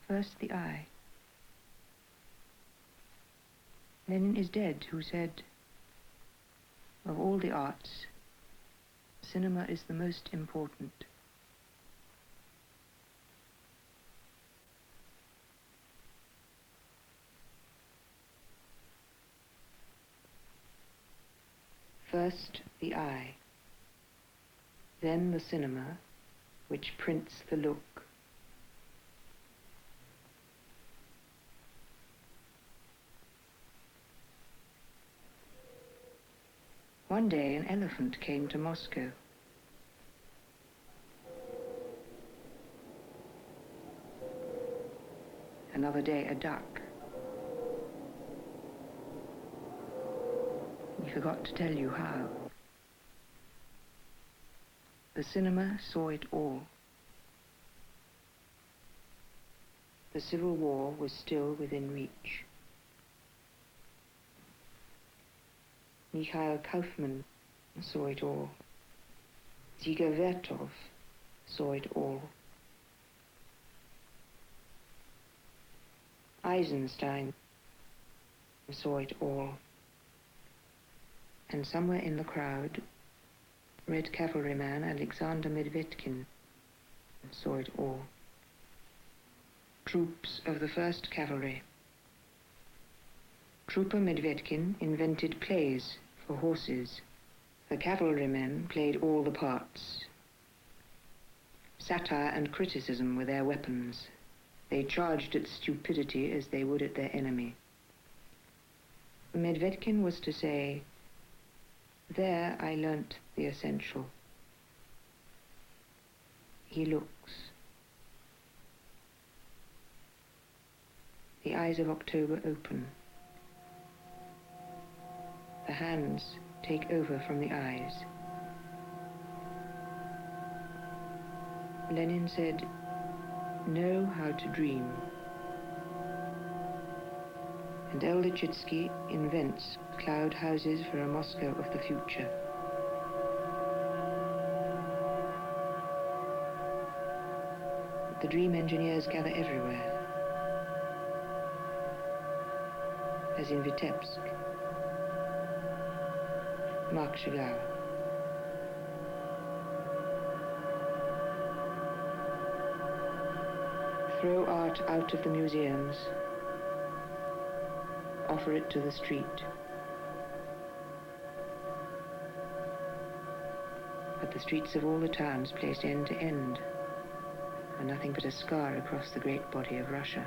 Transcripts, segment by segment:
First, the eye. Lenin is dead, who said, of all the arts, cinema is the most important. First, the eye, then the cinema, which prints the look. One day an elephant came to Moscow. Another day a duck. He forgot to tell you how. The cinema saw it all. The Civil War was still within reach. Mikhail Kaufman saw it all. Dziga Vertov saw it all. Eisenstein saw it all. And somewhere in the crowd, Red Cavalryman Alexander Medvedkin saw it all. Troops of the 1st Cavalry. Trooper Medvedkin invented plays for horses. The cavalrymen played all the parts. Satire and criticism were their weapons. They charged at stupidity as they would at their enemy. Medvedkin was to say, "There I learnt the essential." He looks. The eyes of October open. The hands take over from the eyes. Lenin said, "Know how to dream." And El Lichitsky invents cloud houses for a Moscow of the future. The dream engineers gather everywhere, as in Vitebsk, Marc Chagall. Throw art out of the museums. Offer it to the street. But the streets of all the towns placed end to end are nothing but a scar across the great body of Russia.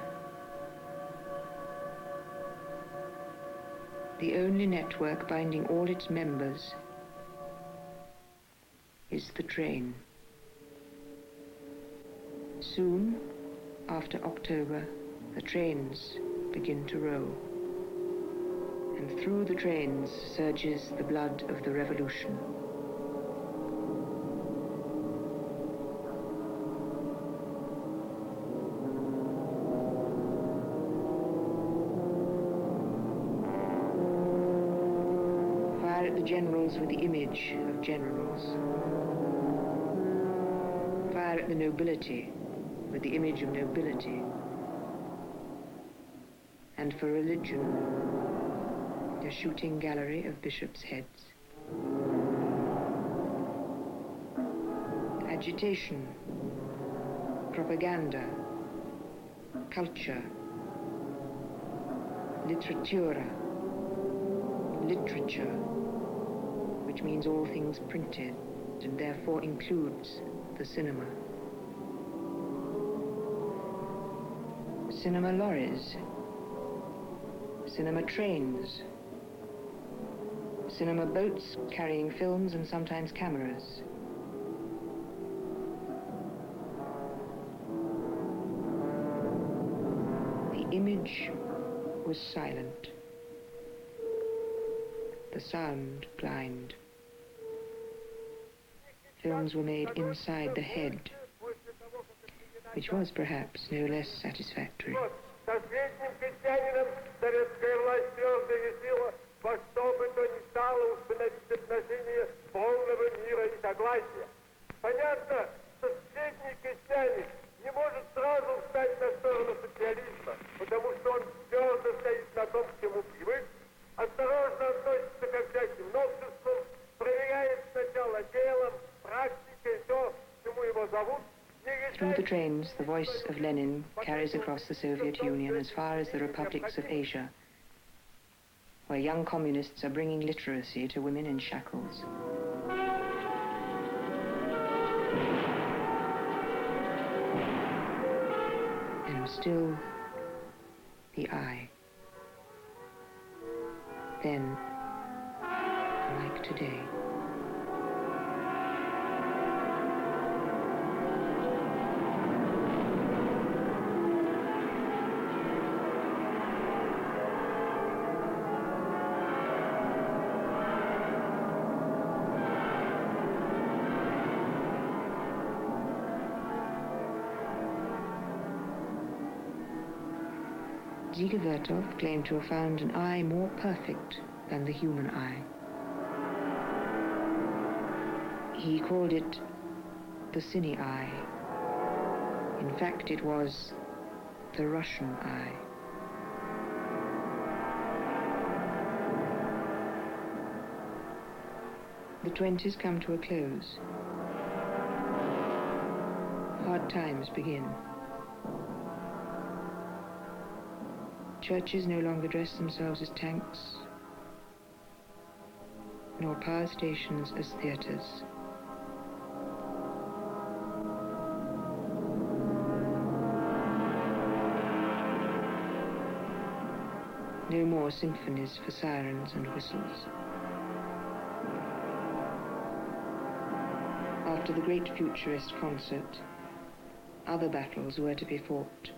The only network binding all its members is the train. Soon, after October, the trains begin to roll. And through the trains surges the blood of the revolution. Fire at the generals with the image of generals. Fire at the nobility with the image of nobility. And for religion, a shooting gallery of bishops' heads. Agitation, propaganda, culture, literatura, literature, which means all things printed and therefore includes the cinema. Cinema lorries, cinema trains, cinema boats carrying films and sometimes cameras. The image was silent, the sound blind. Films were made inside the head, which was perhaps no less satisfactory. Во что бы то ни стало установить отношения полного мира и согласия. Понятно, что средний крестьянин не может сразу встать на сторону назовут Through the trains, the voice of Lenin carries across the Soviet Union as far as the republics of Asia, where young communists are bringing literacy to women in shackles. And still, the eye. Then, like today. Dziga Vertov claimed to have found an eye more perfect than the human eye. He called it the cine eye. In fact, it was the Russian eye. The 20s come to a close. Hard times begin. Churches no longer dress themselves as tanks, nor power stations as theaters. No more symphonies for sirens and whistles. After the great futurist concert, other battles were to be fought.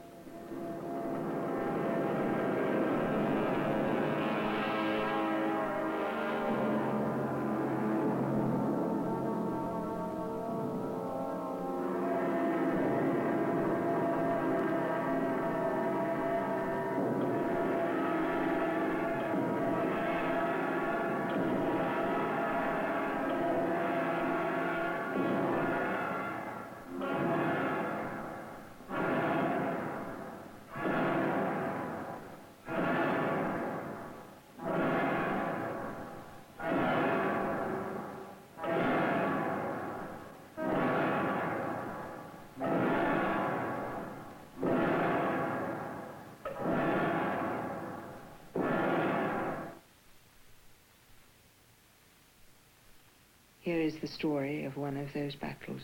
Here is the story of one of those battles.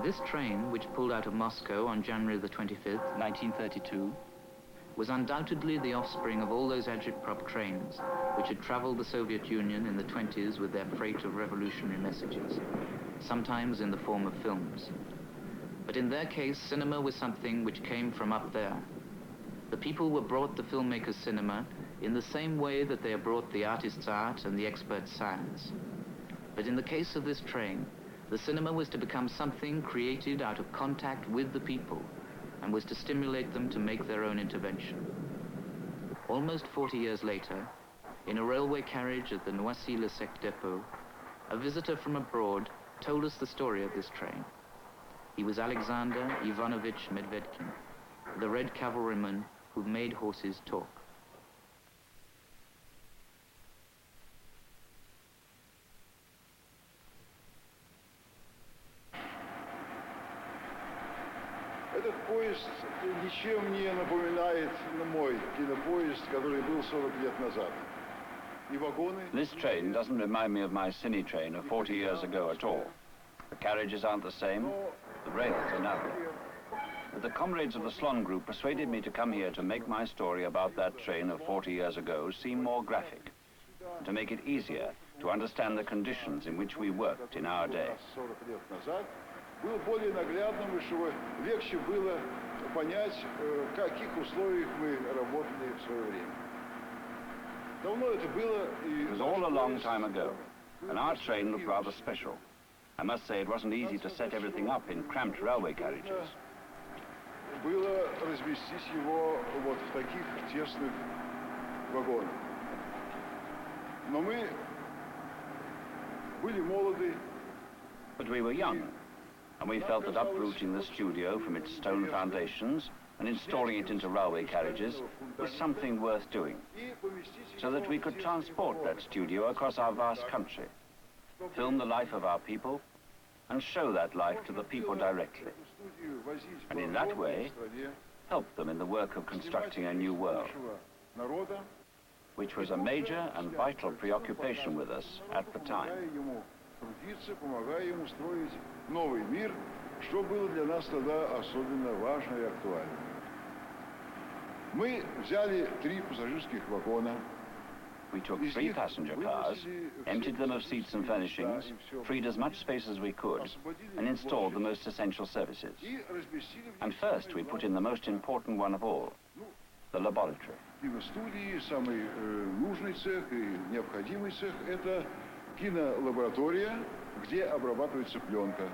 This train, which pulled out of Moscow on January the 25th, 1932, was undoubtedly the offspring of all those agitprop trains which had traveled the Soviet Union in the 20s with their freight of revolutionary messages, sometimes in the form of films. But in their case, cinema was something which came from up there. The people were brought the filmmaker's cinema in the same way that they are brought the artist's art and the expert's science. But in the case of this train, the cinema was to become something created out of contact with the people and was to stimulate them to make their own intervention. Almost 40 years later, in a railway carriage at the Noisy-le-Sec depot, a visitor from abroad told us the story of this train. He was Alexander Ivanovich Medvedkin, the Red Cavalryman who made horses talk. Этот поезд ничем не напоминает мой кинопоезд, который был 40 лет назад. И вагоны... This train doesn't remind me of my cine train of 40 years ago at all. The carriages aren't the same, the rails are narrow. But the comrades of the Slon Group persuaded me to come here to make my story about that train of 40 years ago seem more graphic, to make it easier to understand the conditions in which we worked in our day. 40 лет назад был более наглядным, чтобы легче было понять, в каких условиях мы работали в свое время. Давно это было, и... It was all a long time ago, and our train looked rather special. I must say it wasn't easy to set everything up in cramped railway carriages. Было разместить его вот в таких тесных вагонах. Но мы были молоды. But we were young, and we felt that uprooting the studio from its stone foundations and installing it into railway carriages was something worth doing, so that we could transport that studio across our vast country, film the life of our people, and show that life to the people directly, and in that way help them in the work of constructing a new world, which was a major and vital preoccupation with us at the time. Помогая ему строить новый мир, что было для нас тогда особенно важно и актуально. Мы взяли 3 пассажирских вагона. We took 3 passenger cars, emptied them of seats and furnishings, freed as much space as we could, and installed the most essential services. And first we put in the most important one of all, the laboratory. Киностудии, самый нужный цех и необходимый цех – это кинолаборатория, где обрабатывается пленка.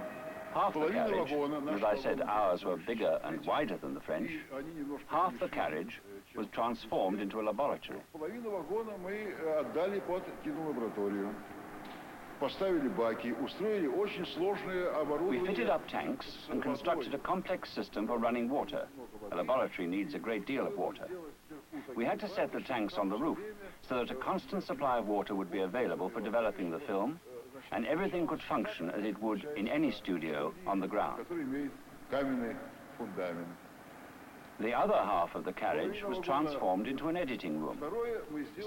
Half the carriage, as I said, ours were bigger and wider than the French, half the carriage was transformed into a laboratory. Половину вагона мы отдали под кинолабораторию. Поставили баки, устроили очень сложное оборудование. We fitted up tanks and constructed a complex system for running water. A laboratory needs a great deal of water. We had to set the tanks on the roof so that a constant supply of water would be available for developing the film, and everything could function as it would in any studio on the ground. Который имеет каменный фундамент. The other half of the carriage was transformed into an editing room.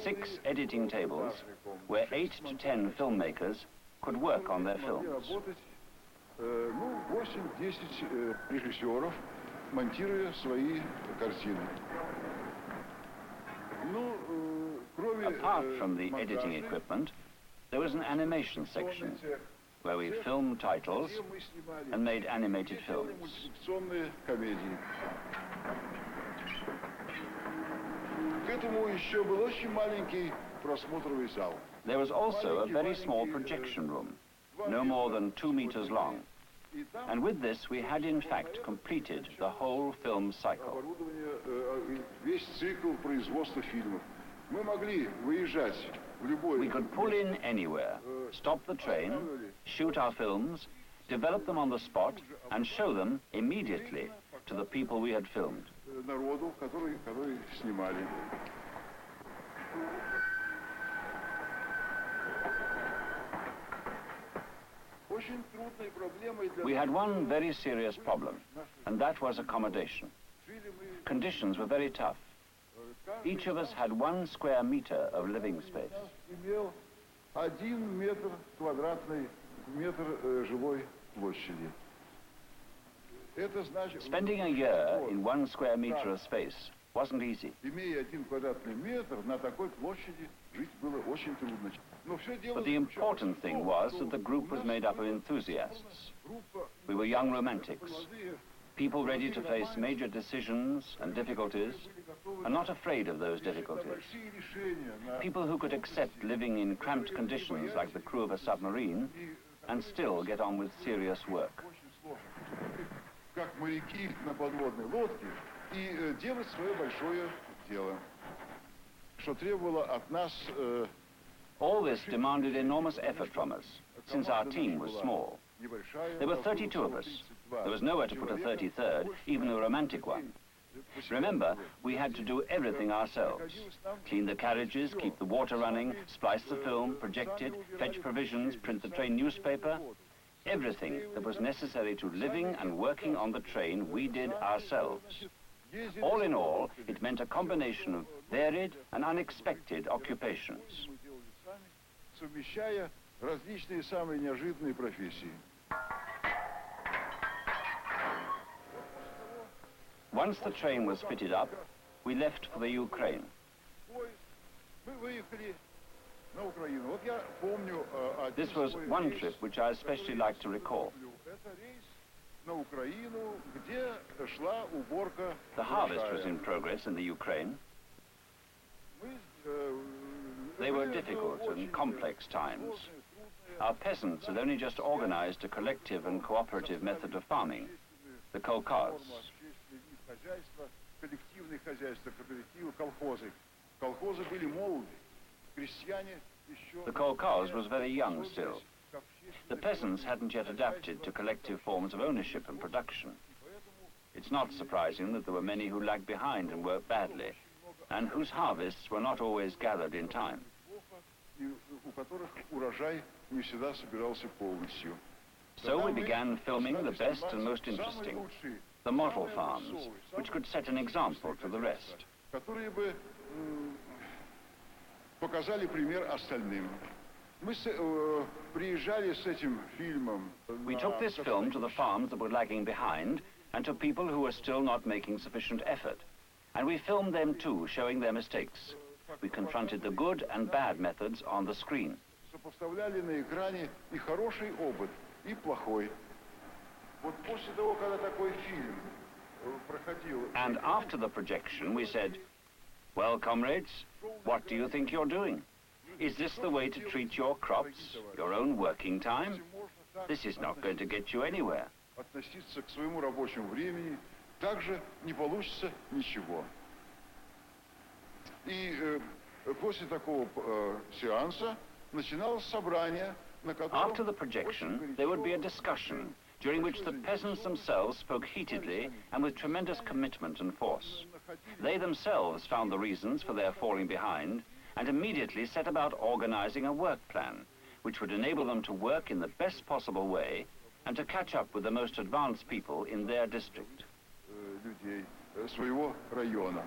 6 editing tables where 8 to 10 filmmakers could work on their films. 8-10 режиссеров, монтируя свои картины. Apart from the editing equipment, there was an animation section where we filmed titles and made animated films. There was also a very small projection room, no more than 2 meters long. And with this, we had in fact completed the whole film cycle. We could pull in anywhere, stop the train, shoot our films, develop them on the spot, and show them immediately to the people we had filmed. We had one very serious problem, and that was accommodation. Conditions were very tough. Each of us had 1 square meter of living space. 1 метр квадратный метр жилой площади. Spending a year in 1 square meter of space wasn't easy. Имея 1 квадратный метр на такой площади, жить было очень трудно. But the important thing was that the group was made up of enthusiasts. We were young romantics, people ready to face major decisions and difficulties, and not afraid of those difficulties. People who could accept living in cramped conditions like the crew of a submarine and still get on with serious work. Как моряки на подводной лодке и делать свое большое дело, что требовало от нас. All this demanded enormous effort from us, since our team was small. There were 32 of us. There was nowhere to put a 33rd, even a romantic one. Remember, we had to do everything ourselves. Clean the carriages, keep the water running, splice the film, project it, fetch provisions, print the train newspaper. Everything that was necessary to living and working on the train, we did ourselves. All in all, it meant a combination of varied and unexpected occupations. Совмещая различные самые неожиданные профессии. Once the train was fitted up, we left for the Ukraine. This was one trip which I especially like to recall. The harvest was in progress in the Ukraine. They were difficult and complex times. Our peasants had only just organized a collective and cooperative method of farming, the kolkhoz. The kolkhoz was very young still. The peasants hadn't yet adapted to collective forms of ownership and production. It's not surprising that there were many who lagged behind and worked badly, and whose harvests were not always gathered in time. И у которых урожай не всегда собирался полностью. So we began filming the best and most interesting, the model farms, which could set an example to the rest. Которые бы показали пример остальным. Мы приезжали с этим фильмом. We took this film to the farms that were lagging behind and to people who were still not making sufficient effort. And we filmed them too, showing their mistakes. We confronted the good and bad methods on the screen. Сопоставляли на экране и хороший опыт, и плохой. Вот после того, когда такой фильм проходил... And after the projection, we said, well, comrades, what do you think you're doing? Is this the way to treat your crops, your own working time? This is not going to get you anywhere. Относиться к своему рабочему времени также не получится ничего. И после такого сеанса начиналось собрание, на котором... After the projection, there would be a discussion, during which the peasants themselves spoke heatedly and with tremendous commitment and force. They themselves found the reasons for their falling behind and immediately set about organizing a work plan, which would enable them to work in the best possible way and to catch up with the most advanced people in their district. Людей своего района.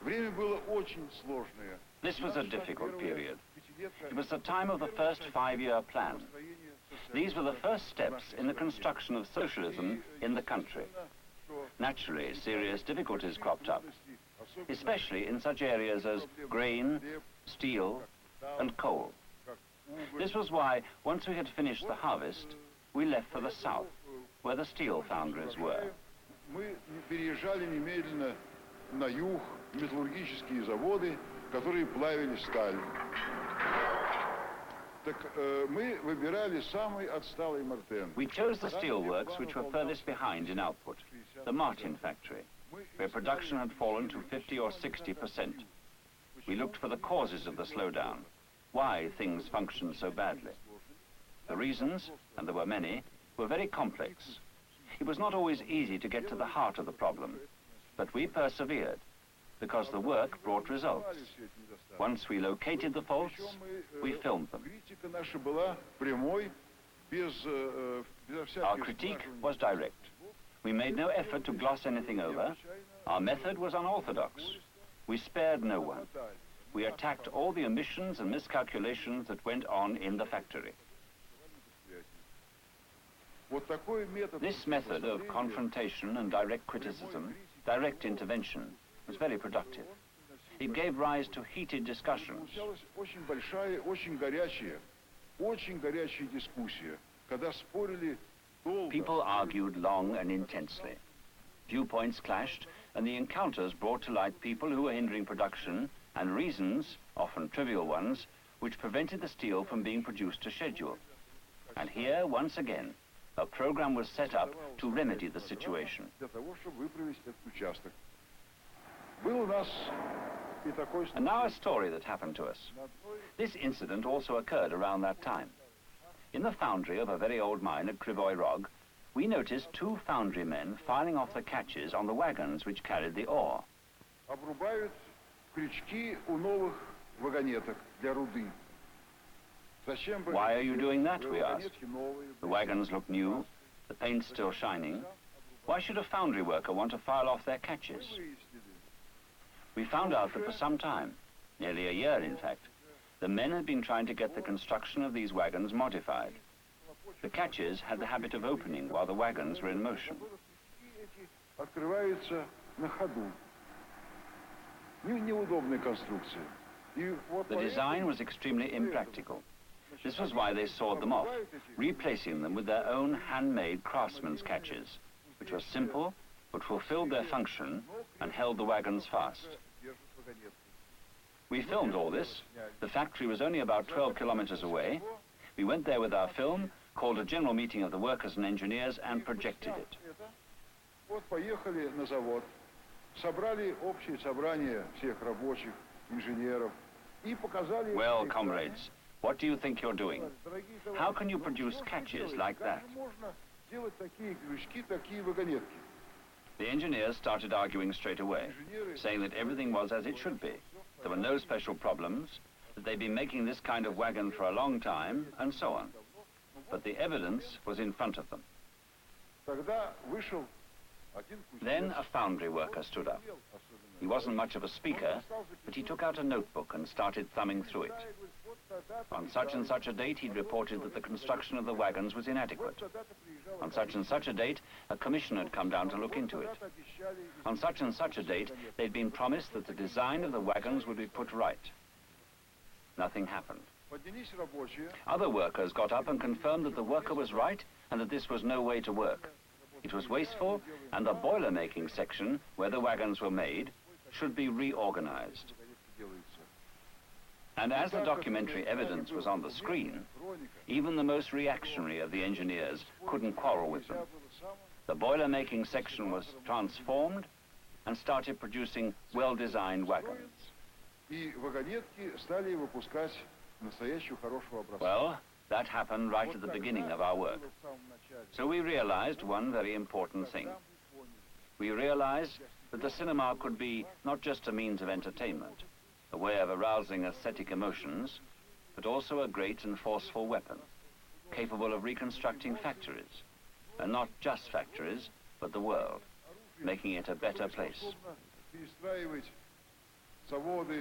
Время было очень сложное. This was a difficult period. It was the time of the first 5-year plan. These were the first steps in the construction of socialism in the country. Naturally, serious difficulties cropped up, especially in such areas as grain, steel, and coal. This was why, once we had finished the harvest, we left for the south, where the steel foundries were. Мы переезжали немедленно на юг, металлургические заводы, которые плавили сталь. Так мы выбирали самый отсталый Мартен. We chose the steelworks which were furthest behind in output, the Martin factory, where production had fallen to 50 or 60%. We looked for the causes of the slowdown, why things functioned so badly. The reasons, and there were many, were very complex. It was not always easy to get to the heart of the problem, but we persevered, because the work brought results. Once we located the faults, we filmed them. Our critique was direct. We made no effort to gloss anything over. Our method was unorthodox. We spared no one. We attacked all the omissions and miscalculations that went on in the factory. This method of confrontation and direct criticism, direct intervention, was very productive. It gave rise to heated discussions. People argued long and intensely. Viewpoints clashed, and the encounters brought to light people who were hindering production and reasons, often trivial ones, which prevented the steel from being produced to schedule. And here, once again, a program was set up to remedy the situation. And now a story that happened to us. This incident also occurred around that time. In the foundry of a very old mine at Krivoy Rog, we noticed 2 foundry men filing off the catches on the wagons which carried the ore. Why are you doing that, we asked. The wagons look new, the paint's still shining. Why should a foundry worker want to file off their catches? We found out that for some time, nearly a year in fact, the men had been trying to get the construction of these wagons modified. The catches had the habit of opening while the wagons were in motion. The design was extremely impractical. This was why they sawed them off, replacing them with their own handmade craftsman's catches, which were simple but fulfilled their function and held the wagons fast. We filmed all this. The factory was only about 12 kilometers away. We went there with our film, called a general meeting of the workers and engineers, and projected it. Well, comrades, what do you think you're doing? How can you produce catches like that? The engineers started arguing straight away, saying that everything was as it should be. There were no special problems, that they'd been making this kind of wagon for a long time, and so on. But the evidence was in front of them. Then a foundry worker stood up. He wasn't much of a speaker, but he took out a notebook and started thumbing through it. On such and such a date, he'd reported that the construction of the wagons was inadequate. On such and such a date, a commission had come down to look into it. On such and such a date, they'd been promised that the design of the wagons would be put right. Nothing happened. Other workers got up and confirmed that the worker was right and that this was no way to work. It was wasteful, and the boiler-making section, where the wagons were made, should be reorganized. And as the documentary evidence was on the screen, even the most reactionary of the engineers couldn't quarrel with them. The boiler-making section was transformed and started producing well-designed wagons. Well, that happened right at the beginning of our work. So we realized one very important thing. We realized that the cinema could be not just a means of entertainment, a way of arousing aesthetic emotions, but also a great and forceful weapon, capable of reconstructing factories, and not just factories, but the world, making it a better place.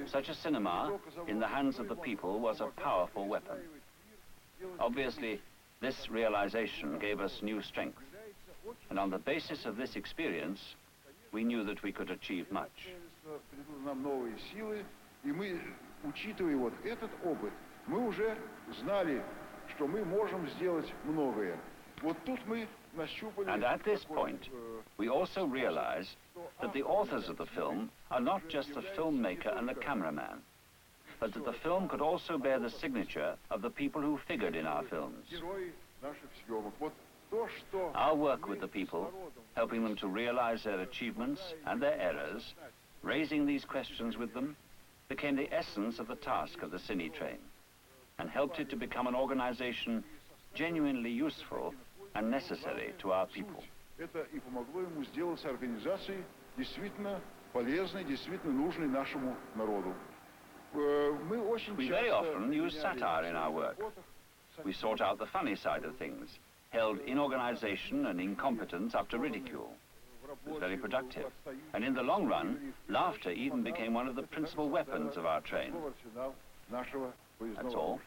Such a cinema, in the hands of the people, was a powerful weapon. Obviously, this realization gave us new strength, and on the basis of this experience, we knew that we could achieve much. И мы, учитывая вот этот опыт, мы уже знали, что мы можем сделать многое. Вот тут мы нащупали... And at this point, we also realized that the authors of the film are not just the filmmaker and the cameraman, but that the film could also bear the signature of the people who figured in our films. Our work with the people, helping them to realize their achievements and their errors, raising these questions with them, became the essence of the task of the Cine Train, and helped it to become an organization genuinely useful and necessary to our people. Это и помогло ему сделать организацией действительно полезной, действительно нужной нашему народу. We very often use satire in our work. We sort out the funny side of things, held inorganization and incompetence up to ridicule. It was very productive. And in the long run, laughter even became one of the principal weapons of our train. That's all.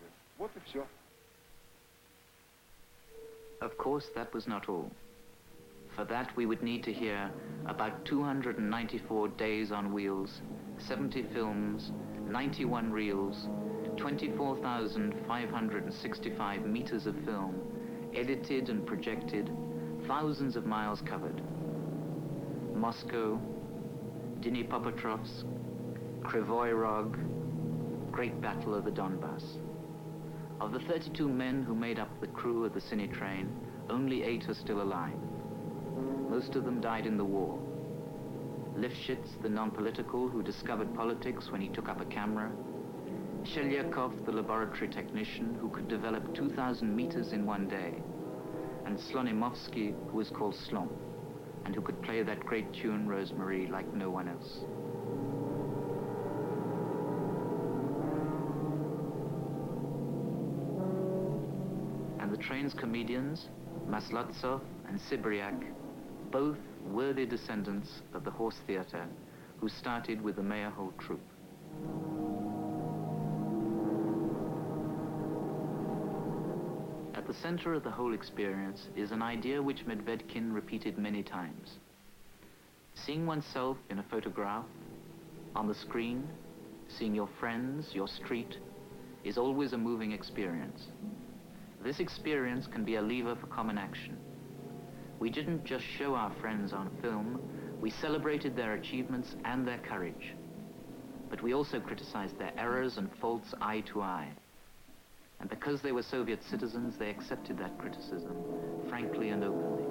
Of course, that was not all. For that, we would need to hear about 294 days on wheels, 70 films, 91 reels, 24,565 meters of film, edited and projected, thousands of miles covered. Moscow, Dnipropetrovsk, Krivoy Rog, Great Battle of the Donbass. Of the 32 men who made up the crew of the Cine Train, only 8 are still alive. Most of them died in the war. Lifshitz, the non-political who discovered politics when he took up a camera. Shelyakov, the laboratory technician who could develop 2,000 meters in one day. And Slonimovsky, who was called Slon, and who could play that great tune, Rosemary, like no one else. And the train's comedians, Maslotsov and Sibryak, both worthy descendants of the Horse Theatre, who started with the Meyerhold troupe. At the center of the whole experience is an idea which Medvedkin repeated many times. Seeing oneself in a photograph, on the screen, seeing your friends, your street, is always a moving experience. This experience can be a lever for common action. We didn't just show our friends on film, we celebrated their achievements and their courage. But we also criticized their errors and faults eye to eye. And because they were Soviet citizens, they accepted that criticism, frankly and openly.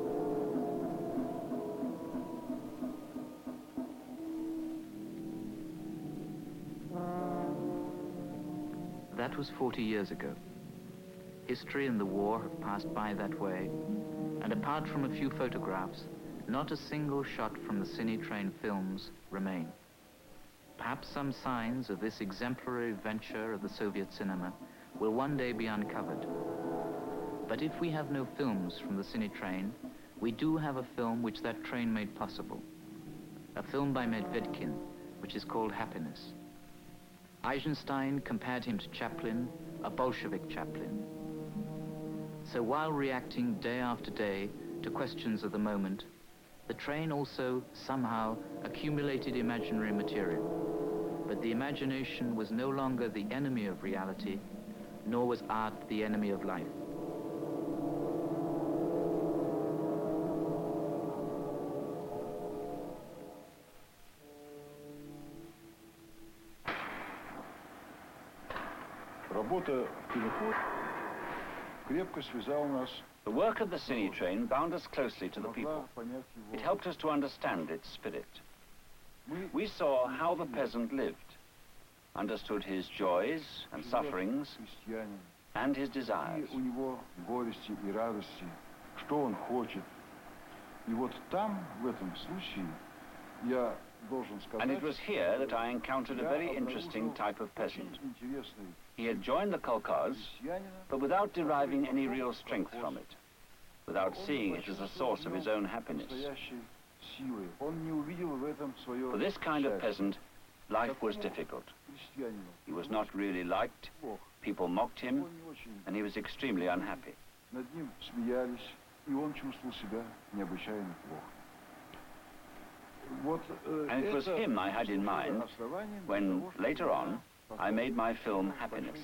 That was 40 years ago. History and the war have passed by that way, and apart from a few photographs, not a single shot from the Cine Train films remain. Perhaps some signs of this exemplary venture of the Soviet cinema will one day be uncovered. But if we have no films from the Cine Train, we do have a film which that train made possible. A film by Medvedkin, which is called Happiness. Eisenstein compared him to Chaplin, a Bolshevik Chaplin. So while reacting day after day to questions of the moment, the train also somehow accumulated imaginary material. But the imagination was no longer the enemy of reality, nor was art the enemy of life. Работа киноход крепко связала нас. The work of the Cine Train bound us closely to the people. It helped us to understand its spirit. We saw how the peasant lived, understood his joys and sufferings, and his desires. У него горести и радости, что он хочет. И вот там, в этом случае, я должен сказать. And it was here that I encountered a very interesting type of peasant. He had joined the kolkhoz, but without deriving any real strength from it, without seeing it as a source of his own happiness. For this kind of peasant, life was difficult. He was not really liked, people mocked him, and he was extremely unhappy. And it was him I had in mind when, later on, I made my film Happiness.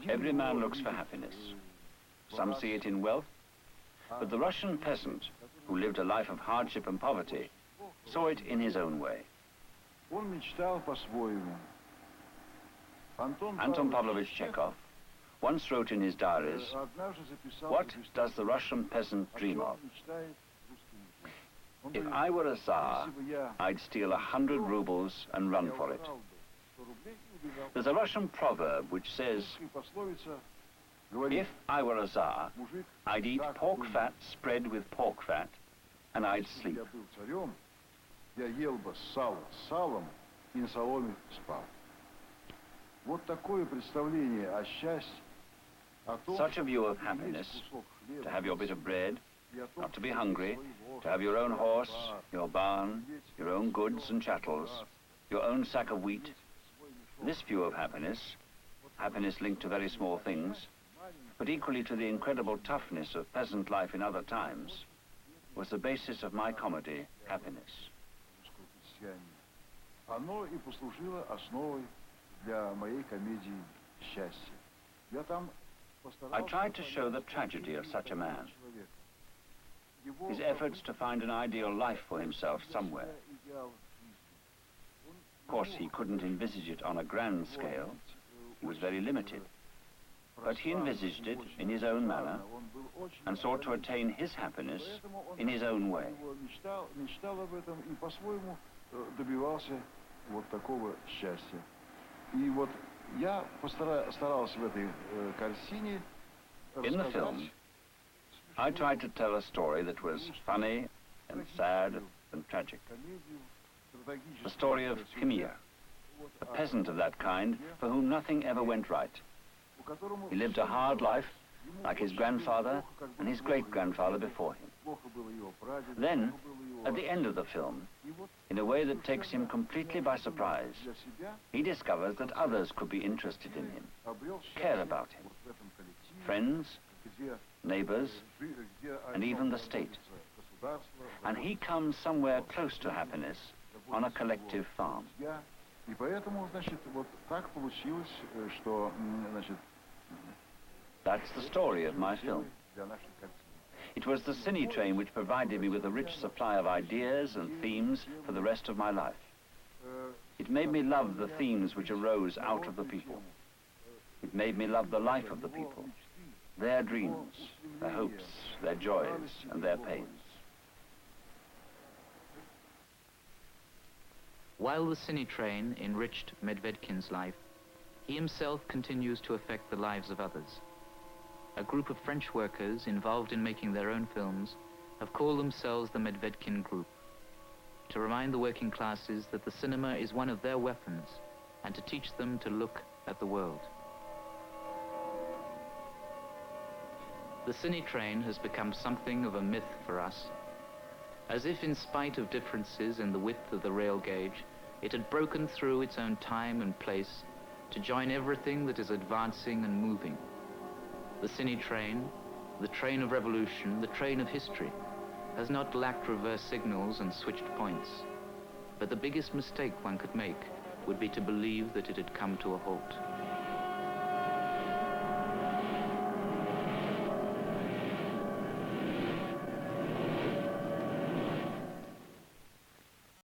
Every man looks for happiness. Some see it in wealth, but the Russian peasant, who lived a life of hardship and poverty, saw it in his own way. Anton Pavlovich Chekhov once wrote in his diaries, "What does the Russian peasant dream of? If I were a Tsar, I'd steal 100 rubles and run for it." There's a Russian proverb which says, "If I were a Tsar, I'd eat pork fat spread with pork fat, and I'd sleep." Such a view of happiness, to have your bit of bread, not to be hungry, to have your own horse, your barn, your own goods and chattels, your own sack of wheat. This view of happiness, happiness linked to very small things, but equally to the incredible toughness of peasant life in other times, was the basis of my comedy, Happiness. Оно и послужило основой для моей комедии «Счастье». Я там I tried to show the tragedy of such a man, his efforts to find an ideal life for himself somewhere. Of course, he couldn't envisage it on a grand scale. He was very limited. But he envisaged it in his own manner and sought to attain his happiness in his own way. мечтал об этом и по-своему добивался вот такого счастья. И вот я старался в этой картине In the film, I tried to tell a story that was funny and sad and tragic. The story of Khmir, a peasant of that kind for whom nothing ever went right. He lived a hard life, like his grandfather and his great-grandfather before him. Then, at the end of the film, in a way that takes him completely by surprise, he discovers that others could be interested in him, care about him. Friends, neighbors, and even the state. And he comes somewhere close to happiness on a collective farm. И поэтому, значит, вот так получилось, что, значит, That's the story of my film. It was the Cine Train which provided me with a rich supply of ideas and themes for the rest of my life. It made me love the themes which arose out of the people. It made me love the life of the people, their dreams, their hopes, their joys, and their pains. While the Cine Train enriched Medvedkin's life, he himself continues to affect the lives of others. a group of French workers involved in making their own films have called themselves the Medvedkin Group, to remind the working classes that the cinema is one of their weapons and to teach them to look at the world. The Cine train has become something of a myth for us, as if in spite of differences in the width of the rail gauge, it had broken through its own time and place to join everything that is advancing and moving. The Cine train, the train of revolution, the train of history, has not lacked reverse signals and switched points. But the biggest mistake one could make would be to believe that it had come to a halt.